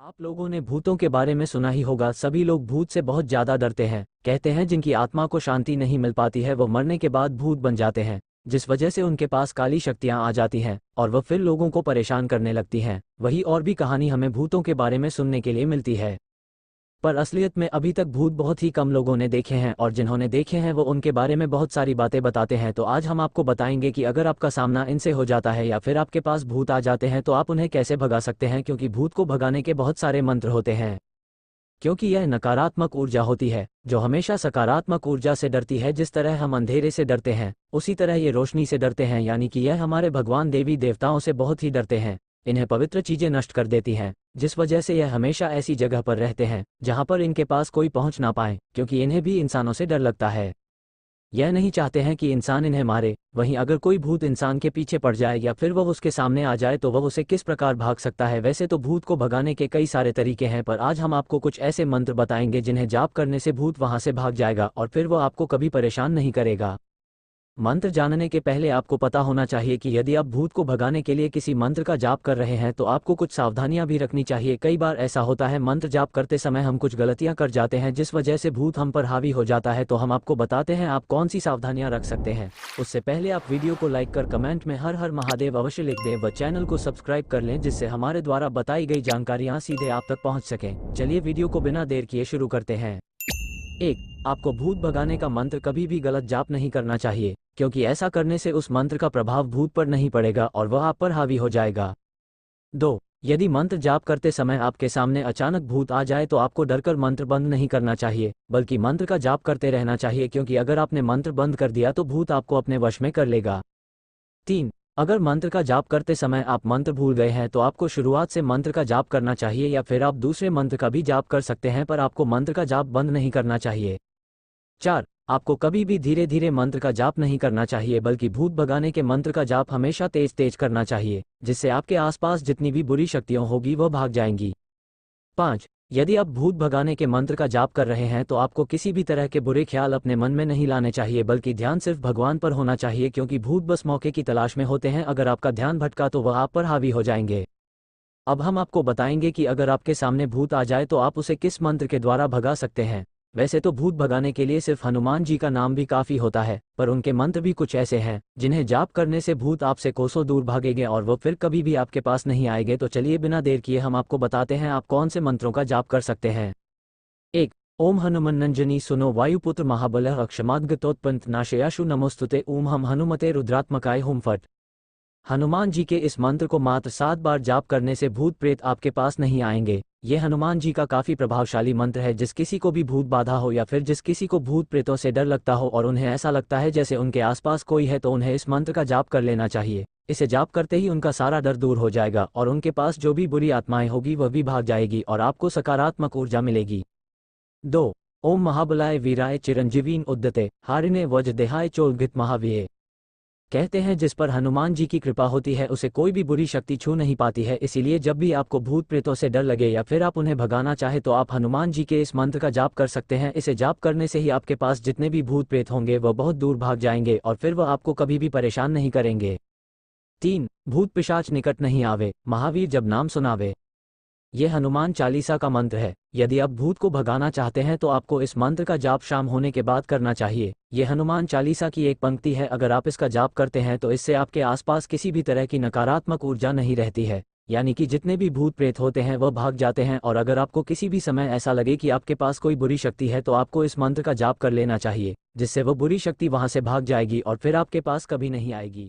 आप लोगों ने भूतों के बारे में सुना ही होगा। सभी लोग भूत से बहुत ज़्यादा डरते हैं। कहते हैं जिनकी आत्मा को शांति नहीं मिल पाती है वो मरने के बाद भूत बन जाते हैं, जिस वजह से उनके पास काली शक्तियाँ आ जाती हैं और वह फिर लोगों को परेशान करने लगती हैं। वही और भी कहानी हमें भूतों के बारे में सुनने के लिए मिलती है, पर असलियत में अभी तक भूत बहुत ही कम लोगों ने देखे हैं, और जिन्होंने देखे हैं वो उनके बारे में बहुत सारी बातें बताते हैं। तो आज हम आपको बताएंगे कि अगर आपका सामना इनसे हो जाता है या फिर आपके पास भूत आ जाते हैं तो आप उन्हें कैसे भगा सकते हैं, क्योंकि भूत को भगाने के बहुत सारे मंत्र होते हैं। क्योंकि यह नकारात्मक ऊर्जा होती है जो हमेशा सकारात्मक ऊर्जा से डरती है। जिस तरह हम अंधेरे से डरते हैं उसी तरह ये रोशनी से डरते हैं, यानी कि यह हमारे भगवान देवी देवताओं से बहुत ही डरते हैं। इन्हें पवित्र चीजें नष्ट कर देती हैं, जिस वजह से यह हमेशा ऐसी जगह पर रहते हैं जहां पर इनके पास कोई पहुंच ना पाए, क्योंकि इन्हें भी इंसानों से डर लगता है। यह नहीं चाहते हैं कि इंसान इन्हें मारे। वहीं अगर कोई भूत इंसान के पीछे पड़ जाए या फिर वह उसके सामने आ जाए तो वह उसे किस प्रकार भाग सकता है। वैसे तो भूत को भगाने के कई सारे तरीके हैं, पर आज हम आपको कुछ ऐसे मंत्र बताएंगे जिन्हें जाप करने से भूत वहां से भाग जाएगा और फिर वह आपको कभी परेशान नहीं करेगा। मंत्र जानने के पहले आपको पता होना चाहिए कि यदि आप भूत को भगाने के लिए किसी मंत्र का जाप कर रहे हैं तो आपको कुछ सावधानियां भी रखनी चाहिए। कई बार ऐसा होता है मंत्र जाप करते समय हम कुछ गलतियां कर जाते हैं जिस वजह से भूत हम पर हावी हो जाता है। तो हम आपको बताते हैं आप कौन सी सावधानियां रख सकते हैं। उससे पहले आप वीडियो को लाइक कर कमेंट में हर हर महादेव अवश्य लिख दें व चैनल को सब्सक्राइब कर लें, जिससे हमारे द्वारा बताई गई जानकारियाँ सीधे आप तक पहुँच सकें। चलिए वीडियो को बिना देर किए शुरू करते हैं। 1. आपको भूत भगाने का मंत्र कभी भी गलत जाप नहीं करना चाहिए, क्योंकि ऐसा करने से उस मंत्र का प्रभाव भूत पर नहीं पड़ेगा और वह आप पर हावी हो जाएगा। 2. यदि मंत्र जाप करते समय आपके सामने अचानक भूत आ जाए तो आपको डरकर मंत्र बंद नहीं करना चाहिए, बल्कि मंत्र का जाप करते रहना चाहिए, क्योंकि अगर आपने मंत्र बंद कर दिया तो भूत आपको अपने वश में कर लेगा। 3. अगर मंत्र का जाप करते समय आप मंत्र भूल गए हैं तो आपको शुरुआत से मंत्र का जाप करना चाहिए, या फिर आप दूसरे मंत्र का भी जाप कर सकते हैं, पर आपको मंत्र का जाप बंद नहीं करना चाहिए। 4. आपको कभी भी धीरे धीरे मंत्र का जाप नहीं करना चाहिए, बल्कि भूत भगाने के मंत्र का जाप हमेशा तेज तेज करना चाहिए, जिससे आपके आसपास जितनी भी बुरी शक्तियां होगी वह भाग जाएंगी। 5. यदि आप भूत भगाने के मंत्र का जाप कर रहे हैं तो आपको किसी भी तरह के बुरे ख्याल अपने मन में नहीं लाने चाहिए, बल्कि ध्यान सिर्फ भगवान पर होना चाहिए, क्योंकि भूत बस मौके की तलाश में होते हैं। अगर आपका ध्यान भटका तो वह आप पर हावी हो जाएंगे। अब हम आपको बताएंगे कि अगर आपके सामने भूत आ जाए तो आप उसे किस मंत्र के द्वारा भगा सकते हैं। वैसे तो भूत भगाने के लिए सिर्फ हनुमान जी का नाम भी काफ़ी होता है, पर उनके मंत्र भी कुछ ऐसे हैं जिन्हें जाप करने से भूत आपसे कोसों दूर भागेंगे और वो फिर कभी भी आपके पास नहीं आएंगे। तो चलिए बिना देर किए हम आपको बताते हैं आप कौन से मंत्रों का जाप कर सकते हैं। 1. ओम हनुमन्नंजनी सुनो वायुपुत्र महाबलः अक्षमाद्गतोत्पन्त नाशयाशु नमोस्तुते ओम हम हनुमते रुद्रात्मकाय हुम फट। हनुमान जी के इस मंत्र को मात्र 7 बार जाप करने से भूत प्रेत आपके पास नहीं आएंगे। ये हनुमान जी का काफ़ी प्रभावशाली मंत्र है। जिस किसी को भी भूत बाधा हो या फिर जिस किसी को भूत प्रेतों से डर लगता हो और उन्हें ऐसा लगता है जैसे उनके आसपास कोई है, तो उन्हें इस मंत्र का जाप कर लेना चाहिए। इसे जाप करते ही उनका सारा डर दूर हो जाएगा और उनके पास जो भी बुरी आत्माएं होगी वह भी भाग जाएगी और आपको सकारात्मक ऊर्जा मिलेगी। 2. ओम महाबलाय वीराय चिरंजीवीन उद्यते हारिने वज देहाय चोलघित महावीय। कहते हैं जिस पर हनुमान जी की कृपा होती है उसे कोई भी बुरी शक्ति छू नहीं पाती है। इसीलिए जब भी आपको भूत प्रेतों से डर लगे या फिर आप उन्हें भगाना चाहे तो आप हनुमान जी के इस मंत्र का जाप कर सकते हैं। इसे जाप करने से ही आपके पास जितने भी भूत प्रेत होंगे वह बहुत दूर भाग जाएंगे और फिर वह आपको कभी भी परेशान नहीं करेंगे। 3. भूत पिशाच निकट नहीं आवे, महावीर जब नाम सुनावे। ये हनुमान चालीसा का मंत्र है। यदि आप भूत को भगाना चाहते हैं तो आपको इस मंत्र का जाप शाम होने के बाद करना चाहिए। ये हनुमान चालीसा की एक पंक्ति है। अगर आप इसका जाप करते हैं तो इससे आपके आसपास किसी भी तरह की नकारात्मक ऊर्जा नहीं रहती है, यानी कि जितने भी भूत प्रेत होते हैं वह भाग जाते हैं। और अगर आपको किसी भी समय ऐसा लगे कि आपके पास कोई बुरी शक्ति है तो आपको इस मंत्र का जाप कर लेना चाहिए, जिससे वह बुरी शक्ति वहां से भाग जाएगी और फिर आपके पास कभी नहीं आएगी।